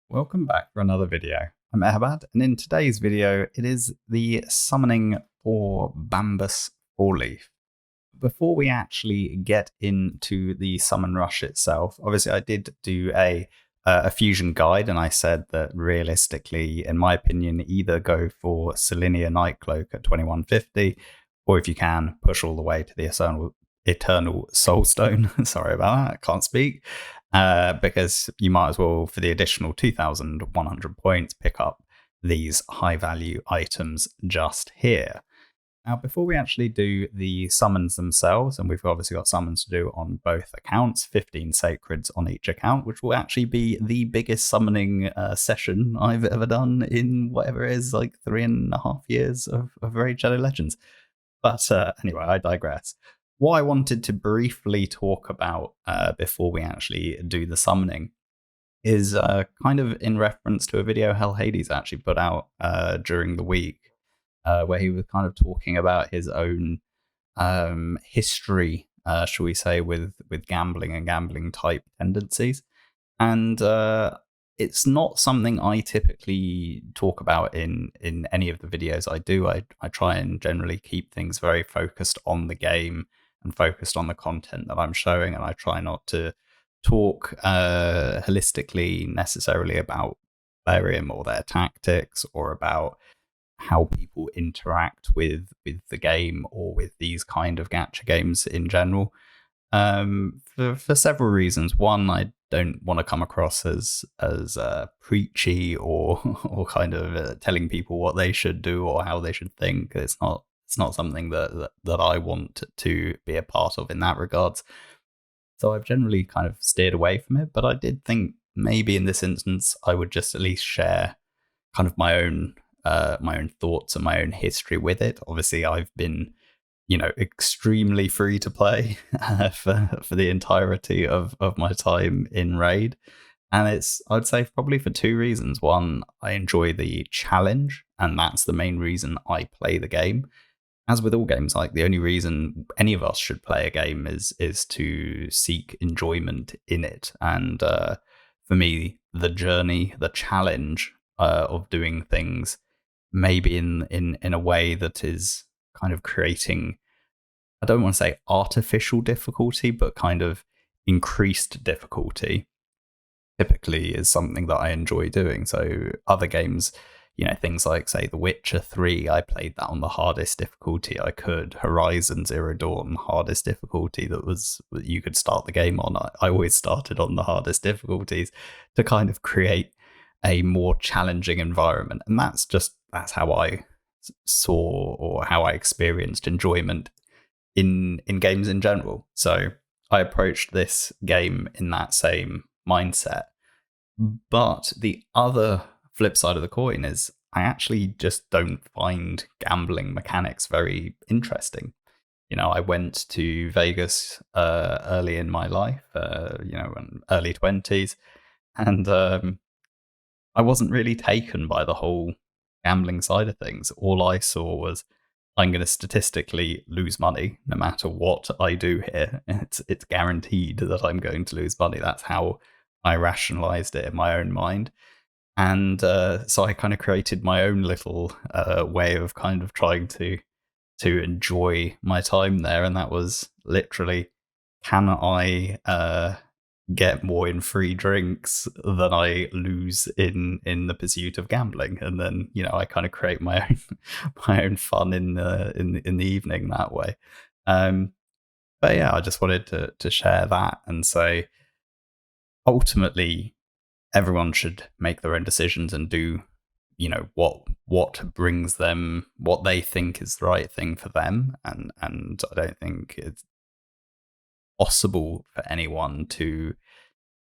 Welcome back for another video. I'm Eharbad, and in today's video, it is the summoning for Bambus Four Leaf. Before we actually get into the summon rush itself, obviously I did do a fusion guide, and I said that realistically, in my opinion, either go for Selenia Nightcloak at 2150, or if you can, push all the way to the Eternal Soulstone. Sorry about that, I can't speak. Because you might as well, for the additional 2,100 points, pick up these high value items just here. Now, before we actually do the summons themselves, and we've obviously got summons to do on both accounts, 15 sacreds on each account, which will actually be the biggest summoning session I've ever done in whatever it is, like 3.5 years of Raid Shadow Legends. But anyway, I digress. What I wanted to briefly talk about before we actually do the summoning is kind of in reference to a video Hell Hades actually put out during the week, where he was kind of talking about his own history, shall we say, with gambling and gambling type tendencies. And it's not something I typically talk about in any of the videos I do. I try and generally keep things very focused on the game and focused on the content that I'm showing, and I try not to talk holistically necessarily about Barium or their tactics or about how people interact with the game or with these kind of gacha games in general. For several reasons. One, I don't want to come across as preachy or kind of telling people what they should do or how they should think. It's not something that I want to be a part of in that regards. So I've generally kind of steered away from it. But I did think maybe in this instance I would just at least share kind of my own thoughts and my own history with it. Obviously, I've been extremely free to play for the entirety of my time in Raid. And I'd say probably for two reasons. One, I enjoy the challenge, and that's the main reason I play the game. As with all games, like the only reason any of us should play a game is to seek enjoyment in it. And for me, the journey, the challenge of doing things, maybe in a way that is kind of creating, I don't want to say artificial difficulty, but kind of increased difficulty, typically is something that I enjoy doing. So other games, things like, say, The Witcher 3, I played that on the hardest difficulty I could. Horizon Zero Dawn, hardest difficulty that you could start the game on. I always started on the hardest difficulties to kind of create a more challenging environment. And that's how I saw or how I experienced enjoyment in games in general. So I approached this game in that same mindset. But the other flip side of the coin is I actually just don't find gambling mechanics very interesting. I went to Vegas early in my life, in early 20s, and I wasn't really taken by the whole gambling side of things. All I saw was, I'm going to statistically lose money no matter what I do here. It's guaranteed that I'm going to lose money. That's how I rationalized it in my own mind. And so I kind of created my own little way of kind of trying to enjoy my time there. And that was literally, can I get more in free drinks than I lose in the pursuit of gambling? And then I kind of create my own my own fun in the evening that way. But yeah, I just wanted to share that and say, ultimately, everyone should make their own decisions and do what brings them, what they think is the right thing for them. And I don't think it's possible for anyone to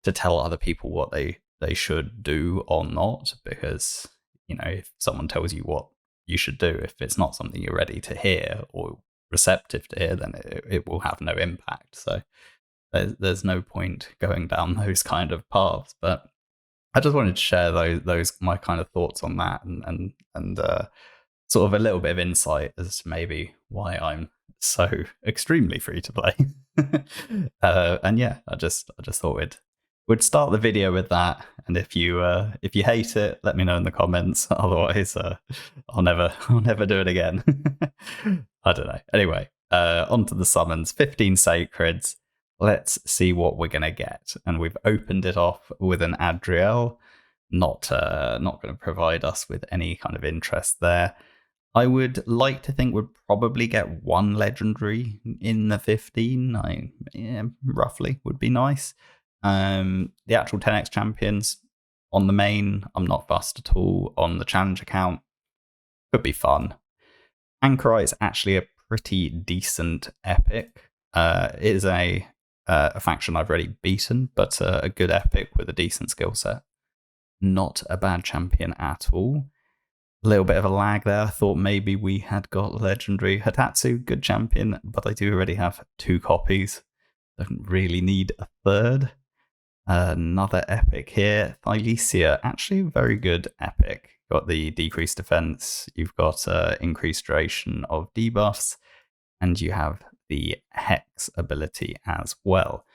tell other people what they should do or not, because if someone tells you what you should do, if it's not something you're ready to hear or receptive to hear, then it will have no impact. So there's no point going down those kind of paths. But I just wanted to share those my kind of thoughts on that, and sort of a little bit of insight as to maybe why I'm so extremely free to play. And yeah, I just thought would start the video with that, and if you hate it, let me know in the comments. Otherwise, I'll never do it again. I don't know. Anyway, on to the summons. 15 sacreds. Let's see what we're gonna get. And we've opened it off with an Adriel. Not going to provide us with any kind of interest there. I would like to think we'd probably get one legendary in the 15. Roughly would be nice. The actual 10x champions on the main, I'm not fussed at all. On the challenge account, could be fun. Anchorite is actually a pretty decent epic. It is a faction I've already beaten, but a good epic with a decent skill set. Not a bad champion at all. A little bit of a lag there. I thought maybe we had got legendary. Hatatsu, good champion, but I do already have 2 copies. Don't really need a third. Another epic here. Thylesia, actually very good epic. Got the decreased defense, you've got increased duration of debuffs, and you have the Hex ability as well.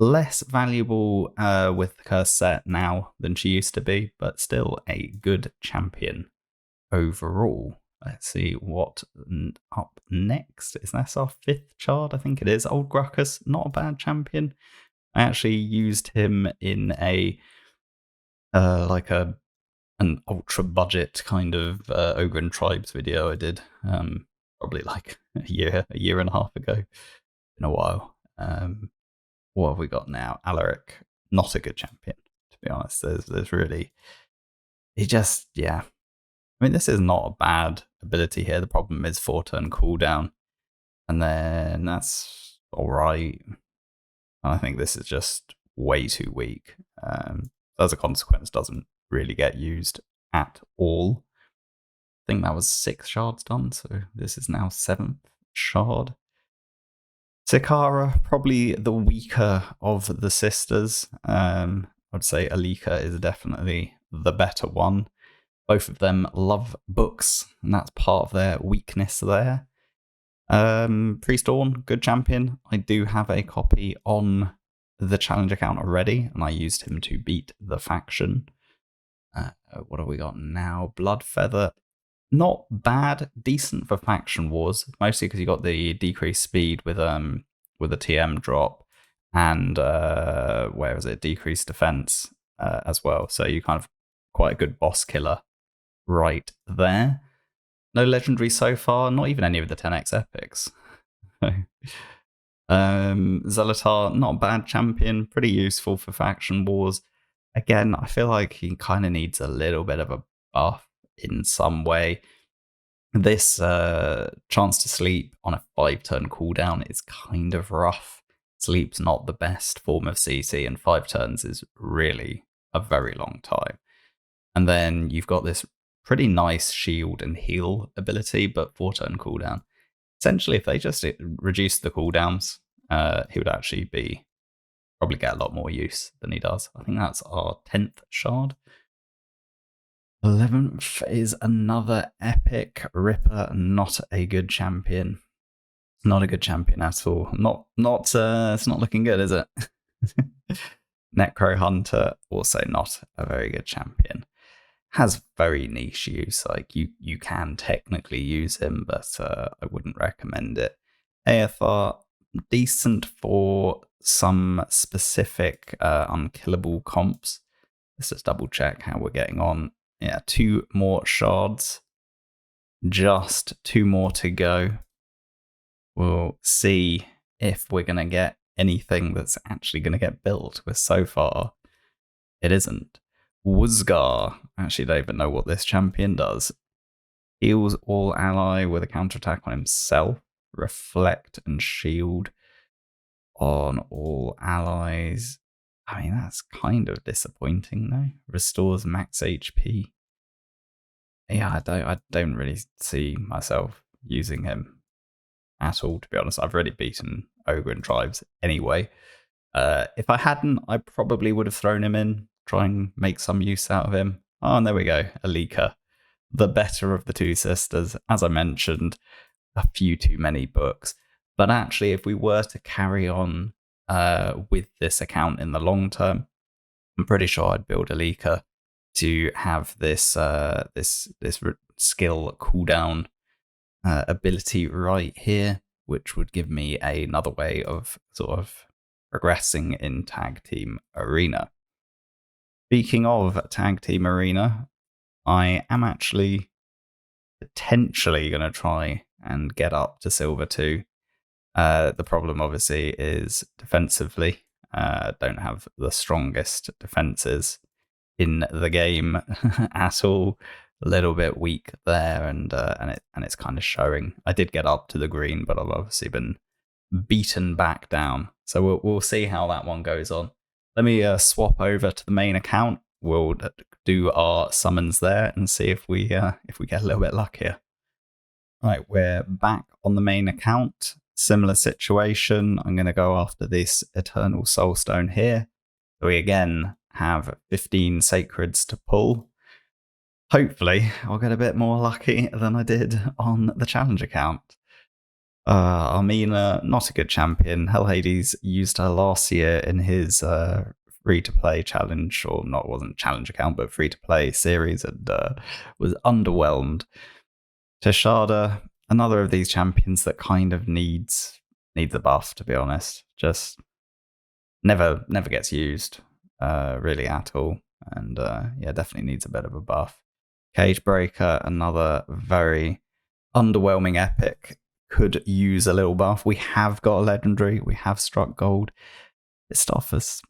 Less valuable with the curse set now than she used to be, but still a good champion overall. Let's see what up next. Is that our 5th shard? I think it is. Old Gruckus, not a bad champion. I actually used him in a an ultra budget kind of Ogre and Tribes video I did probably like a year and a half ago. In a while. What have we got now? Alaric, not a good champion, to be honest. There's really, yeah. I mean, this is not a bad ability here. The problem is 4-turn cooldown, and then that's all right. I think this is just way too weak. As a consequence, doesn't really get used at all. I think that was 6 shards done, so this is now 7th shard. Sikara, probably the weaker of the sisters. I'd say Alika is definitely the better one. Both of them love books, and that's part of their weakness there. Priest Orn, good champion. I do have a copy on the challenge account already, and I used him to beat the faction. What have we got now? Bloodfeather. Not bad, decent for faction wars, mostly because you got the decreased speed with a TM drop and where is it? Decreased defense as well. So you kind of quite a good boss killer right there. No legendary so far, not even any of the 10x epics. Zelatar, not a bad champion, pretty useful for faction wars. Again, I feel like he kind of needs a little bit of a buff in some way. This chance to sleep on a 5-turn cooldown is kind of rough. Sleep's not the best form of CC, and 5 turns is really a very long time. And then you've got this pretty nice shield and heal ability, but 4-turn cooldown. Essentially, if they just reduce the cooldowns, he would actually probably get a lot more use than he does. I think that's our 10th shard. 11th is another epic Ripper, not a good champion. Not a good champion at all. It's not looking good, is it? Necro Hunter, also not a very good champion. Has very niche use, like you can technically use him, but I wouldn't recommend it. AFR, decent for some specific unkillable comps. Let's just double check how we're getting on. Yeah, 2 more shards. Just 2 more to go. We'll see if we're going to get anything that's actually going to get built, because so far it isn't. Wuzgar. Actually, don't even know what this champion does. Heals all ally with a counterattack on himself. Reflect and shield on all allies. I mean, that's kind of disappointing, though. Restores max HP. Yeah, I don't really see myself using him at all, to be honest. I've already beaten Ogre and Tribes anyway. If I hadn't, I probably would have thrown him in, try and make some use out of him. Oh, and there we go, Alika. The better of the 2 sisters. As I mentioned, a few too many books. But actually, if we were to carry on with this account in the long term, I'm pretty sure I'd build a leaker to have this skill cooldown ability right here, which would give me another way of sort of progressing in Tag Team Arena. Speaking of Tag Team Arena, I am actually potentially going to try and get up to Silver 2. The problem, obviously, is defensively. Don't have the strongest defenses in the game at all. A little bit weak there, and it's kind of showing. I did get up to the green, but I've obviously been beaten back down. So we'll see how that one goes on. Let me swap over to the main account. We'll do our summons there and see if we get a little bit luckier. Right, we're back on the main account. Similar situation. I'm going to go after this Eternal Soulstone here. So we again have 15 Sacreds to pull. Hopefully, I'll get a bit more lucky than I did on the challenge account. Armina, not a good champion. Hell Hades used her last year in his free-to-play challenge, or not, wasn't challenge account, but free-to-play series, and was underwhelmed. Teshada, another of these champions that kind of needs a buff, to be honest. Just never gets used really at all, and yeah, definitely needs a bit of a buff. Cage Breaker, another very underwhelming epic, could use a little buff. We have got a legendary, we have struck gold. This stuff is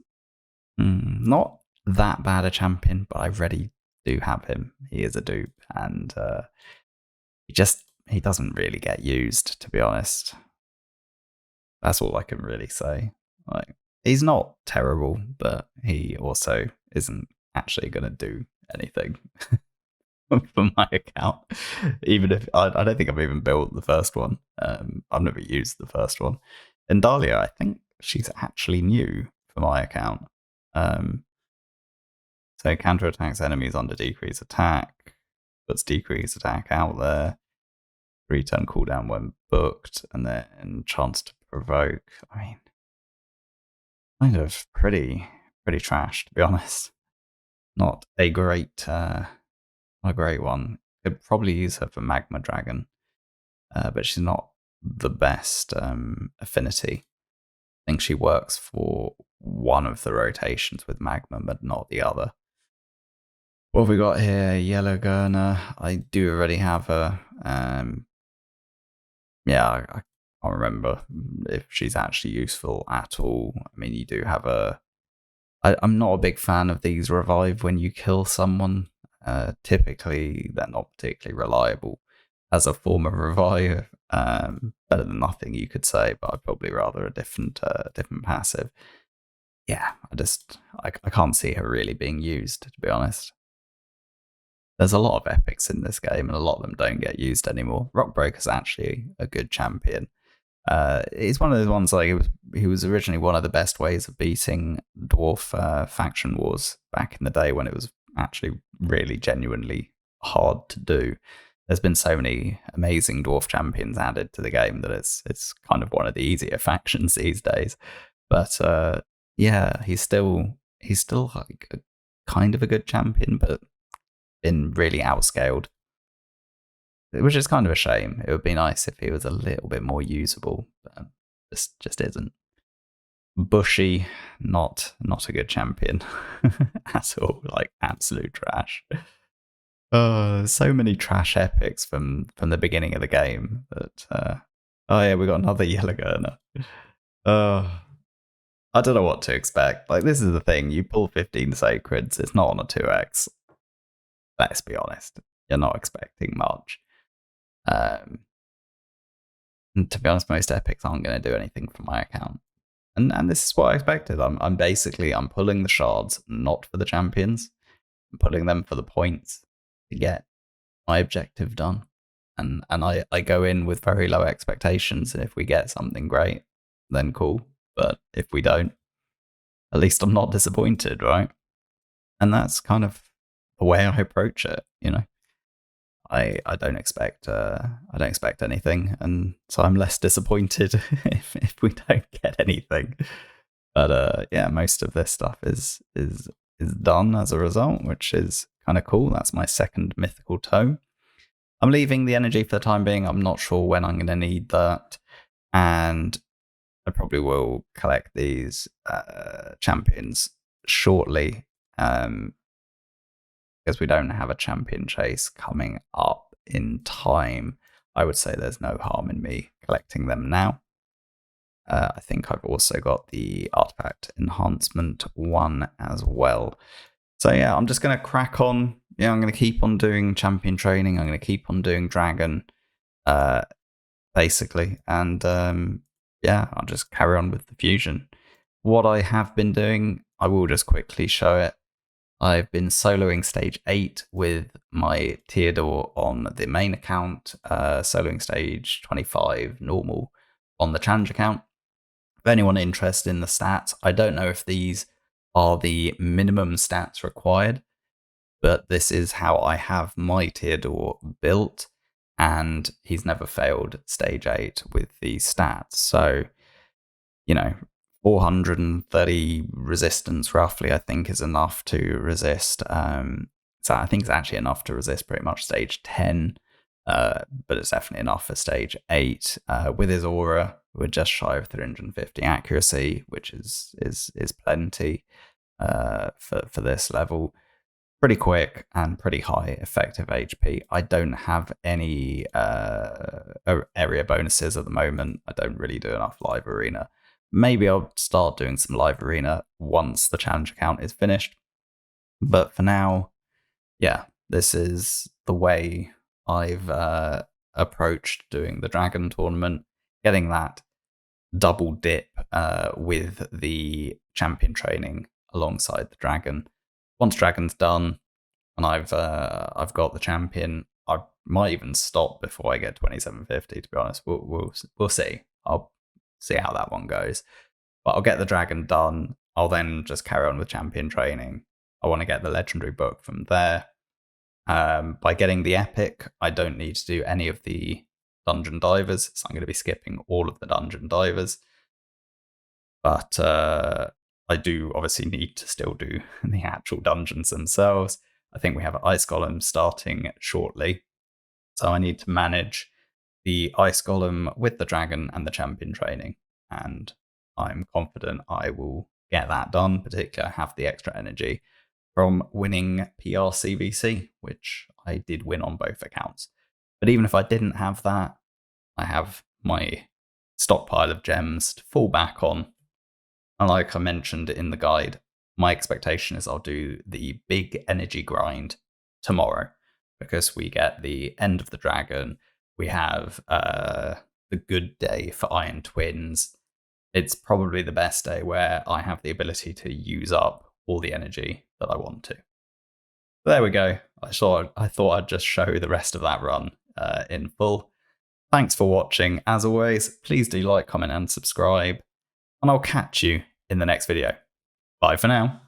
not that bad a champion, but I already do have him. He is a dupe, and he doesn't really get used, to be honest. That's all I can really say. Like, he's not terrible, but he also isn't actually going to do anything for my account. Even if I don't think I've even built the first one. I've never used the first one. And Dahlia, I think she's actually new for my account. So counterattacks enemies under decrease attack, puts decrease attack out there. 3-turn cooldown when booked, and then chance to provoke. I mean, kind of pretty trash, to be honest. Not a great one. Could probably use her for Magma Dragon, but she's not the best affinity. I think she works for one of the rotations with Magma, but not the other. What have we got here? Yellow Gurner. I do already have her. Yeah, I can't remember if she's actually useful at all. I mean, you do have I'm not a big fan of these revive when you kill someone. Typically, they're not particularly reliable as a form of revive. Better than nothing, you could say, but I'd probably rather a different passive. Yeah, I can't see her really being used, to be honest. There's a lot of epics in this game, and a lot of them don't get used anymore. Rockbreaker's actually a good champion. He's one of those ones, like, he was originally one of the best ways of beating Dwarf faction wars back in the day, when it was actually really genuinely hard to do. There's been so many amazing Dwarf champions added to the game that it's kind of one of the easier factions these days. But yeah, he's still like kind of a good champion, but been really outscaled, which is kind of a shame. It would be nice if he was a little bit more usable, but just isn't. Bushy, not a good champion at all. Like, absolute trash. So many trash epics from the beginning of the game that oh yeah, we got another Yellow Gurner. I don't know what to expect. Like, this is the thing, you pull 15 Sacreds, it's not on a 2x. Let's be honest, you're not expecting much. And to be honest, most epics aren't going to do anything for my account. And this is what I expected. I'm pulling the shards not for the champions. I'm pulling them for the points to get my objective done. And I go in with very low expectations, and if we get something great, then cool. But if we don't, at least I'm not disappointed, right? And that's kind of the way I approach it, you know. I don't expect anything, and so I'm less disappointed if we don't get anything. But yeah, most of this stuff is is done as a result, which is kind of cool. That's my second mythical tome. I'm leaving the energy for the time being. I'm not sure when I'm going to need that. And I probably will collect these champions shortly, because we don't have a champion chase coming up in time. I would say there's no harm in me collecting them now. I think I've also got the artifact enhancement one as well. So yeah, I'm just going to crack on. Yeah, I'm going to keep on doing champion training. I'm going to keep on doing dragon, basically. And yeah, I'll just carry on with the fusion. What I have been doing, I will just quickly show it. I've been soloing stage 8 with my Theodore on the main account, soloing stage 25 normal on the challenge account. If anyone interested in the stats, I don't know if these are the minimum stats required, but this is how I have my Theodore built, and he's never failed stage 8 with these stats. So, 430 resistance roughly, I think, is enough to resist. So I think it's actually enough to resist pretty much stage 10, but it's definitely enough for stage 8. With his aura, we're just shy of 350 accuracy, which is plenty for this level. Pretty quick and pretty high effective HP. I don't have any area bonuses at the moment. I don't really do enough live arena. Maybe I'll start doing some live arena once the challenge account is finished. But for now, yeah, this is the way I've approached doing the dragon tournament, getting that double dip with the champion training alongside the dragon. Once dragon's done and I've got the champion, I might even stop before I get 2750. To be honest, we'll see. I'll see how that one goes. But I'll get the dragon done. I'll then just carry on with champion training. I want to get the legendary book from there. By getting the epic, I don't need to do any of the dungeon divers, so I'm going to be skipping all of the dungeon divers. But I do obviously need to still do the actual dungeons themselves. I think we have Ice Golem starting shortly, so I need to manage the Ice Golem with the dragon and the champion training, and I'm confident I will get that done. Particularly, I have the extra energy from winning PRCVC, which I did win on both accounts. But even if I didn't have that, I have my stockpile of gems to fall back on. And like I mentioned in the guide, my expectation is I'll do the big energy grind tomorrow, because we get the end of the dragon. We have the good day for Iron Twins. It's probably the best day where I have the ability to use up all the energy that I want to. There we go. I thought I'd just show the rest of that run in full. Thanks for watching. As always, please do like, comment, and subscribe. And I'll catch you in the next video. Bye for now.